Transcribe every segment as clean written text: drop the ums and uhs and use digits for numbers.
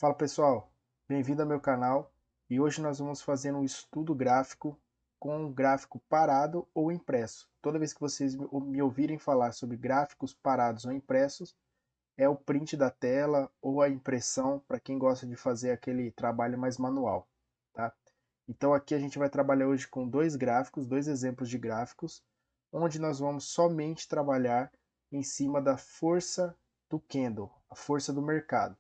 Fala pessoal, bem-vindo ao meu canal e hoje nós vamos fazer um estudo gráfico com um gráfico parado ou impresso. Toda vez que vocês me ouvirem falar sobre gráficos parados ou impressos, é o print da tela ou a impressão para quem gosta de fazer aquele trabalho mais manual, tá? Então aqui a gente vai trabalhar hoje com dois gráficos, dois exemplos de gráficos, onde nós vamos somente trabalhar em cima da força do candle, a força do mercado.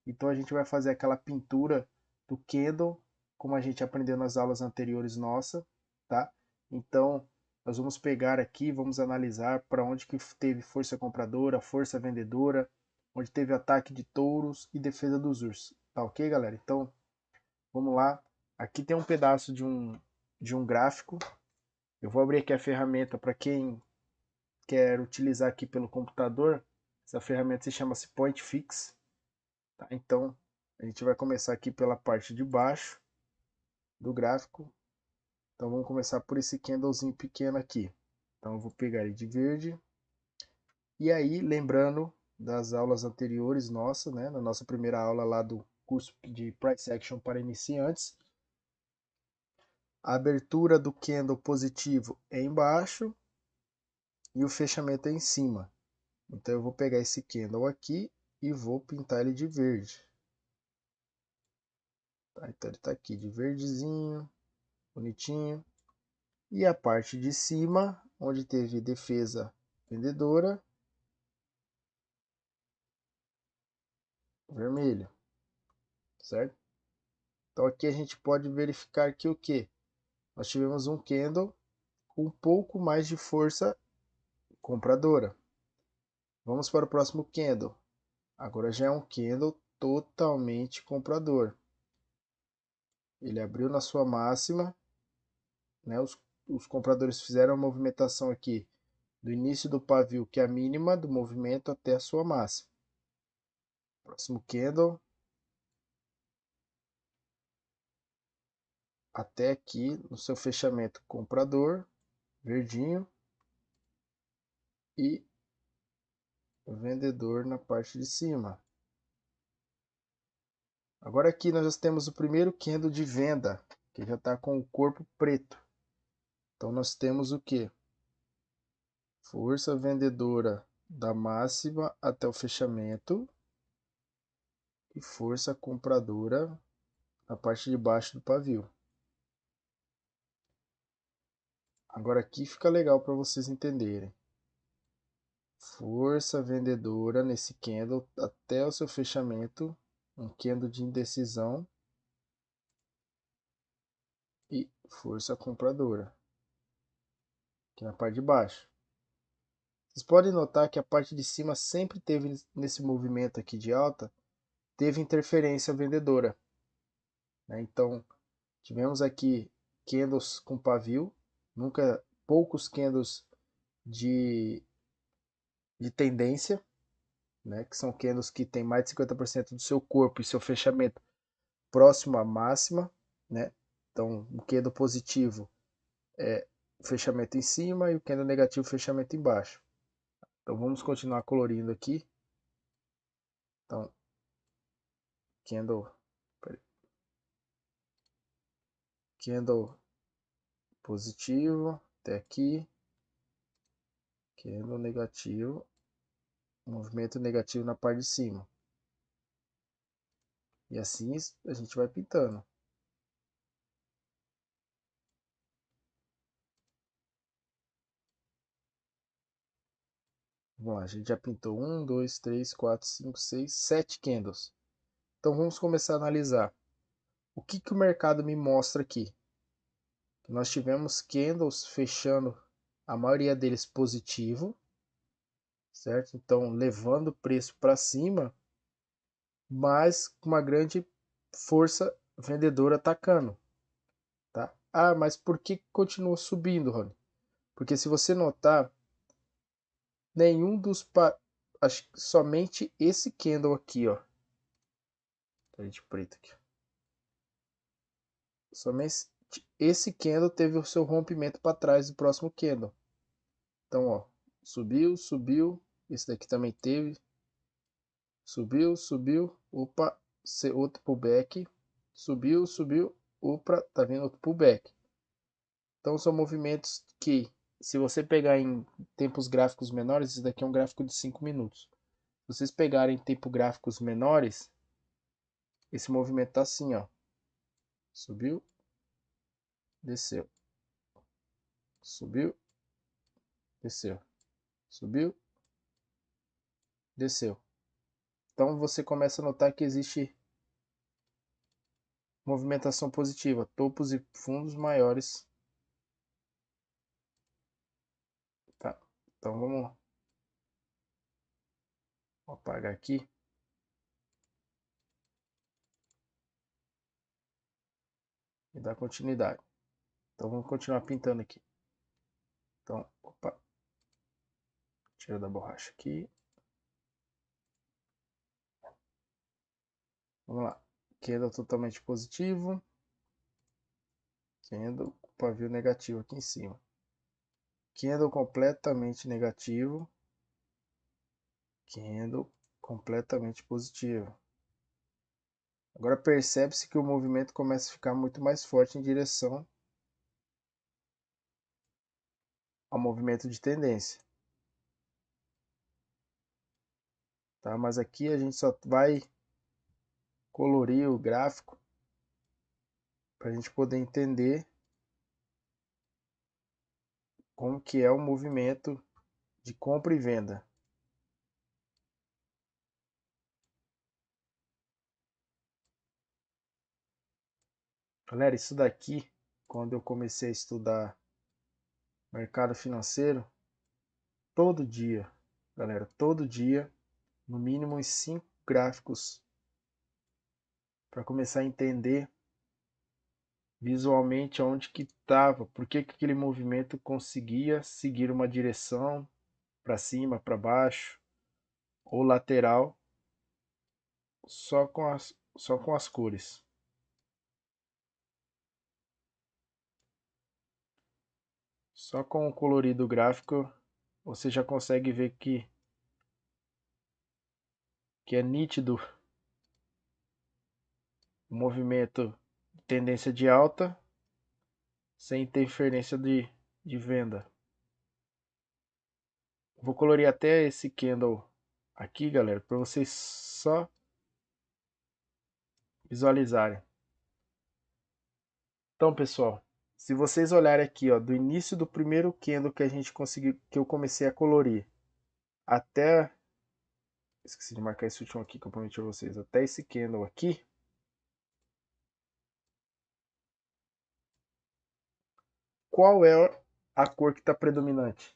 Então a gente vai fazer aquela pintura do candle, como a gente aprendeu nas aulas anteriores nossa, tá? Então nós vamos pegar aqui, vamos analisar para onde que teve força compradora, força vendedora, onde teve ataque de touros e defesa dos ursos. Tá ok, galera? Então vamos lá. Aqui tem um pedaço de um gráfico. Eu vou abrir aqui a ferramenta para quem quer utilizar aqui pelo computador. Essa ferramenta se chama Point Fix. Tá? Então, a gente vai começar aqui pela parte de baixo do gráfico. Então, vamos começar por esse candlezinho pequeno aqui. Então, eu vou pegar ele de verde. E aí, lembrando das aulas anteriores nossa, né? Na nossa primeira aula lá do curso de Price Action para iniciantes, a abertura do candle positivo é embaixo e o fechamento é em cima. Então, eu vou pegar esse candle aqui e vou pintar ele de verde. Tá? Então, ele está aqui de verdezinho, bonitinho. E a parte de cima, onde teve defesa vendedora, vermelho, certo? Então aqui a gente pode verificar que o que? Nós tivemos um candle com um pouco mais de força compradora. Vamos para o próximo candle. Agora já é um candle totalmente comprador. Ele abriu na sua máxima, né? Os compradores fizeram a movimentação aqui do início do pavio, que é a mínima do movimento, até a sua máxima. Próximo candle. Até aqui no seu fechamento comprador, verdinho, e vendedor na parte de cima. Agora aqui nós já temos o primeiro candle de venda, que já está com o corpo preto. Então nós temos o que? Força vendedora da máxima até o fechamento e força compradora na parte de baixo do pavio. Agora aqui fica legal para vocês entenderem. Força vendedora nesse candle até o seu fechamento, um candle de indecisão, e força compradora aqui na parte de baixo. Vocês podem notar que a parte de cima sempre teve, nesse movimento aqui de alta, teve interferência vendedora, né? Então tivemos aqui candles com pavio, nunca poucos candles de tendência, né? Que são candles que tem mais de 50% do seu corpo e seu fechamento próximo à máxima, né? Então, o candle positivo é fechamento em cima e o candle negativo fechamento embaixo. Então, vamos continuar colorindo aqui. Então, candle positivo até aqui, candle negativo, movimento negativo na parte de cima. E assim a gente vai pintando. Vamos lá, a gente já pintou 1, 2, 3, 4, 5, 6, 7 candles. Então vamos começar a analisar. O que o mercado me mostra aqui? Nós tivemos candles fechando, a maioria deles positivo, certo? Então levando o preço para cima, mas com uma grande força vendedora atacando, tá? Ah, mas por que continua subindo, Rony? Porque se você notar, nenhum dos acho que somente esse candle aqui, ó, tá de preto aqui. Somente esse candle teve o seu rompimento para trás do próximo candle. Então, ó, subiu, subiu, esse daqui também teve, subiu, subiu, opa, outro pullback, subiu, subiu, opa, tá vendo outro pullback. Então são movimentos que, se você pegar em tempos gráficos menores, isso daqui é um gráfico de 5 minutos. Se vocês pegarem tempo gráficos menores, esse movimento tá assim, ó. Subiu, desceu. Subiu, desceu. Subiu, desceu. Então você começa a notar que existe movimentação positiva, topos e fundos maiores. Tá? Então vamos apagar aqui. E dar continuidade. Então vamos continuar pintando aqui. Então, opa, tira da borracha aqui. Vamos lá. Candle totalmente positivo. Candle com pavio negativo aqui em cima. Candle completamente negativo. Candle completamente positivo. Agora percebe-se que o movimento começa a ficar muito mais forte em direção ao movimento de tendência. Tá? Mas aqui a gente só vai colorir o gráfico para a gente poder entender como que é o movimento de compra e venda. Galera, isso daqui, quando eu comecei a estudar mercado financeiro, todo dia, galera, todo dia, no mínimo uns 5 gráficos para começar a entender visualmente onde que estava, por que que aquele movimento conseguia seguir uma direção para cima, para baixo ou lateral só com as cores. Só com o colorido gráfico você já consegue ver que é nítido o movimento de tendência de alta sem interferência de venda. Vou colorir até esse candle aqui, galera, para vocês só visualizarem. Então, pessoal, se vocês olharem aqui, ó, do início do primeiro candle que a gente conseguiu, que eu comecei a colorir, até, esqueci de marcar esse último aqui que eu prometi a vocês, até esse candle aqui, qual é a cor que está predominante?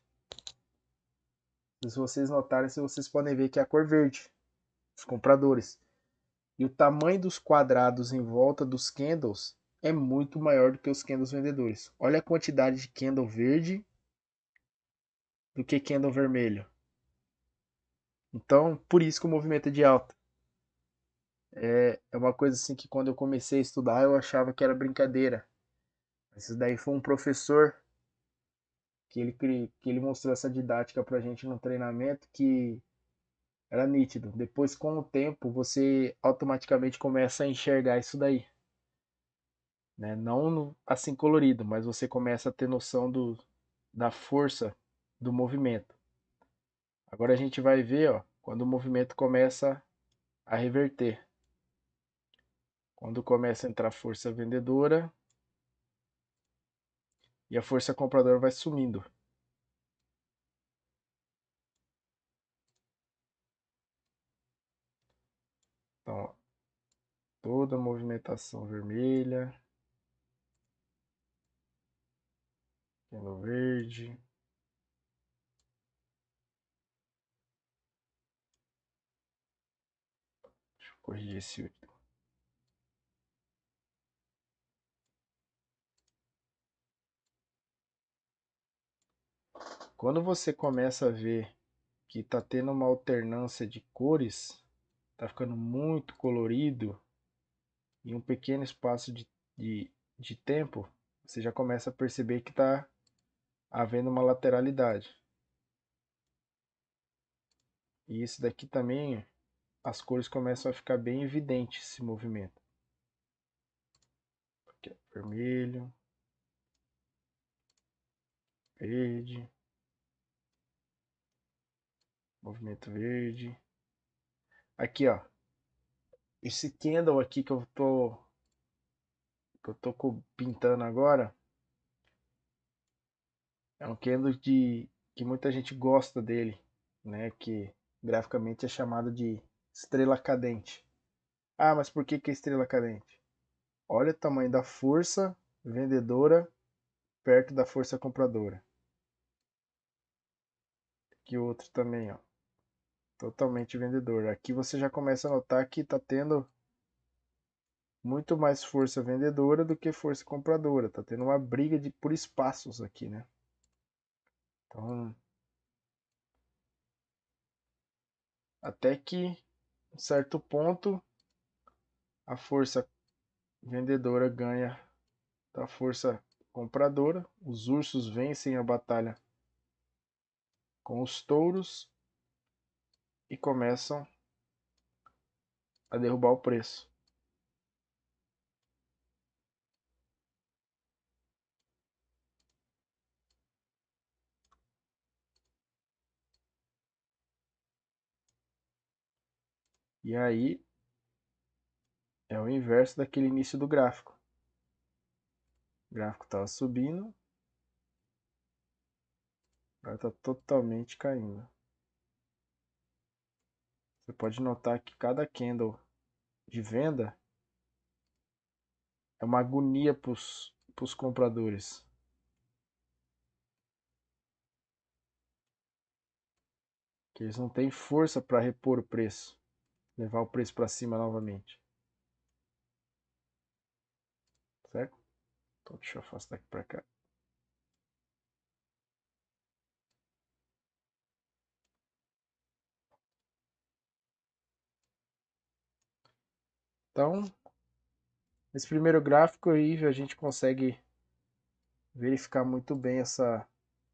Se vocês notarem, se vocês podem ver que é a cor verde, os compradores. E o tamanho dos quadrados em volta dos candles é muito maior do que os candles vendedores. Olha a quantidade de candle verde do que candle vermelho. Então, por isso que o movimento é de alta. É uma coisa assim que quando eu comecei a estudar eu achava que era brincadeira. Isso daí foi um professor que ele mostrou essa didática pra gente no treinamento que era nítido. Depois, com o tempo, você automaticamente começa a enxergar isso daí. Né? Não assim colorido, mas você começa a ter noção da força do movimento. Agora a gente vai ver, ó, quando o movimento começa a reverter. Quando começa a entrar força vendedora e a força compradora vai sumindo. Então, ó, toda a movimentação vermelha, no verde. Deixa eu corrigir esse último. Quando você começa a ver que está tendo uma alternância de cores, está ficando muito colorido em um pequeno espaço de tempo, você já começa a perceber que está havendo uma lateralidade. E isso daqui também as cores começam a ficar bem evidentes esse movimento. Aqui, ó, vermelho, verde, movimento verde. Aqui, ó, esse candle aqui que eu tô pintando agora é um candle que muita gente gosta dele, né? Que graficamente é chamado de estrela cadente. Ah, mas por que que é estrela cadente? Olha o tamanho da força vendedora perto da força compradora. Aqui outro também, ó, totalmente vendedor. Aqui você já começa a notar que está tendo muito mais força vendedora do que força compradora. Tá tendo uma briga por espaços aqui, né? Então, até que em certo ponto a força vendedora ganha da força compradora. Os ursos vencem a batalha com os touros e começam a derrubar o preço. E aí é o inverso daquele início do gráfico. O gráfico estava subindo, agora está totalmente caindo. Você pode notar que cada candle de venda é uma agonia para os compradores. Que eles não têm força para repor o preço, levar o preço para cima novamente. Certo? Então deixa eu afastar aqui para cá. Então, nesse primeiro gráfico aí a gente consegue verificar muito bem essa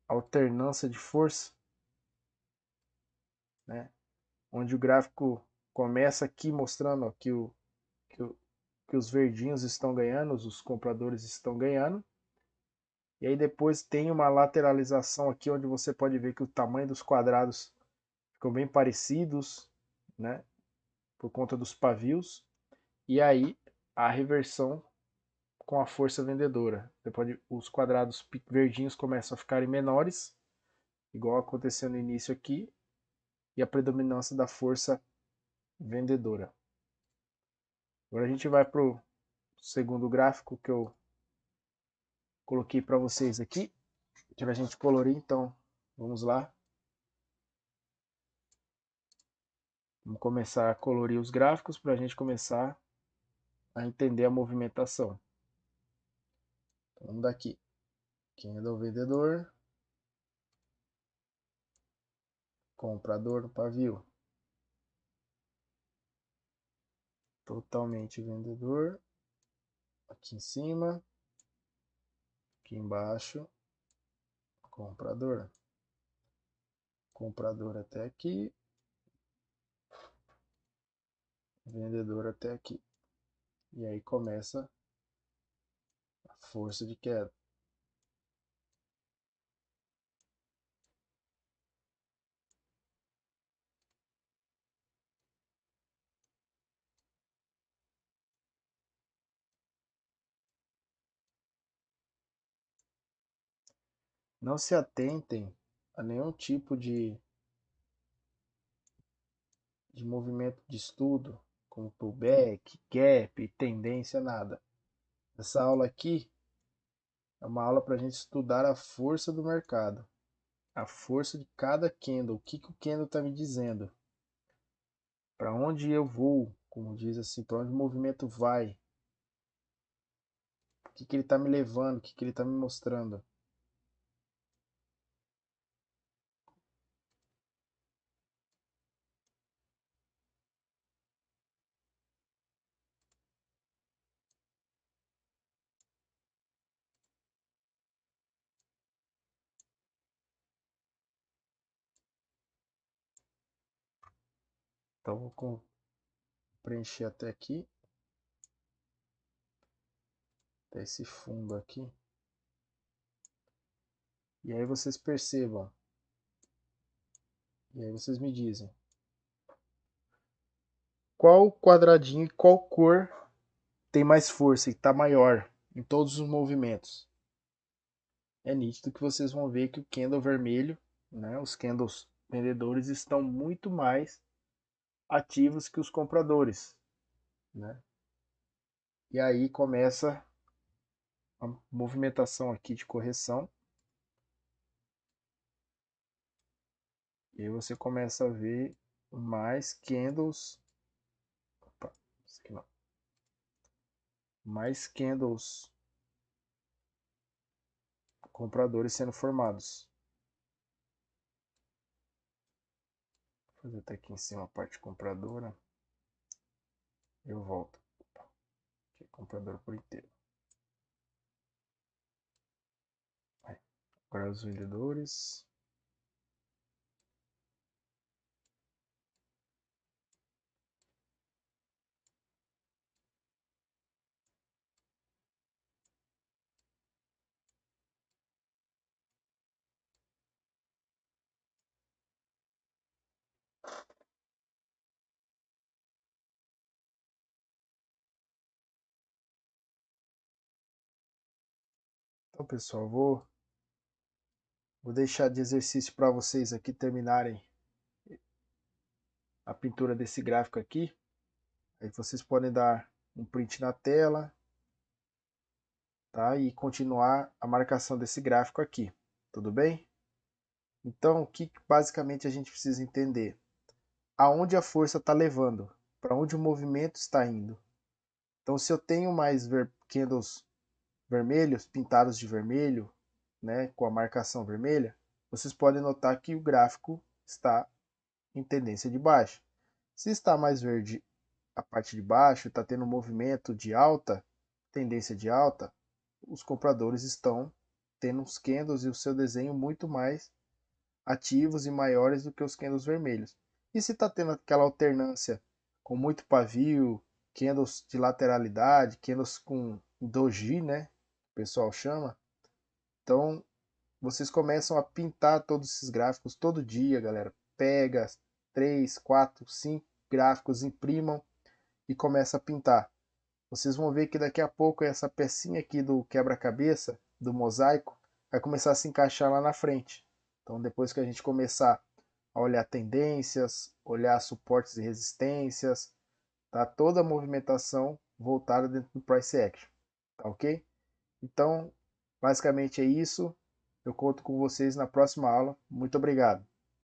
alternância de força, né? Onde o gráfico começa aqui mostrando ó, que, o, que os verdinhos estão ganhando, os compradores estão ganhando. E aí depois tem uma lateralização aqui onde você pode ver que o tamanho dos quadrados ficam bem parecidos, né? Por conta dos pavios. E aí a reversão com a força vendedora. Os quadrados verdinhos começam a ficarem menores, igual aconteceu no início aqui, e a predominância da força vendedora. Agora a gente vai para o segundo gráfico que eu coloquei para vocês aqui, para a gente colorir. Então, vamos lá. Vamos começar a colorir os gráficos para a gente começar a entender a movimentação. Então, vamos daqui. Candle vendedor, comprador no pavio. Totalmente vendedor. Aqui em cima. Aqui embaixo. Comprador. Comprador até aqui. Vendedor até aqui. E aí começa a força de queda. Não se atentem a nenhum tipo de movimento de estudo, como pullback, gap, tendência, nada. Essa aula aqui é uma aula para a gente estudar a força do mercado, a força de cada candle, o que o candle está me dizendo, para onde eu vou, como diz assim, para onde o movimento vai, o que ele está me levando, o que ele está me mostrando. Então vou preencher até aqui, até esse fundo aqui. E aí vocês percebam, e aí vocês me dizem qual quadradinho e qual cor tem mais força e está maior em todos os movimentos. É nítido que vocês vão ver que o candle vermelho, né, os candles vendedores estão muito mais ativos que os compradores, né? E aí começa a movimentação aqui de correção. E aí você começa a ver mais candles. Opa, isso aqui não. Mais candles compradores sendo formados. Vou fazer até aqui em cima a parte compradora. Eu volto. Opa, aqui é comprador por inteiro. Agora os vendedores. Então, pessoal, vou deixar de exercício para vocês aqui terminarem a pintura desse gráfico aqui. Aí vocês podem dar um print na tela, tá? E continuar a marcação desse gráfico aqui, tudo bem? Então, o que basicamente a gente precisa entender? Aonde a força está levando, para onde o movimento está indo. Então, se eu tenho mais candles vermelhos, pintados de vermelho, né, com a marcação vermelha, vocês podem notar que o gráfico está em tendência de baixa. Se está mais verde a parte de baixo, está tendo um movimento de alta, tendência de alta, os compradores estão tendo os candles e o seu desenho muito mais ativos e maiores do que os candles vermelhos. E se está tendo aquela alternância com muito pavio, candles de lateralidade, candles com doji, né, o pessoal chama, então vocês começam a pintar todos esses gráficos todo dia, galera. Pega 3, 4, 5 gráficos, imprimam e começa a pintar. Vocês vão ver que daqui a pouco essa pecinha aqui do quebra-cabeça, do mosaico, vai começar a se encaixar lá na frente. Então depois que a gente começar a olhar tendências, olhar suportes e resistências, tá? Toda a movimentação voltada dentro do Price Action, tá ok? Então, basicamente é isso. Eu conto com vocês na próxima aula. Muito obrigado.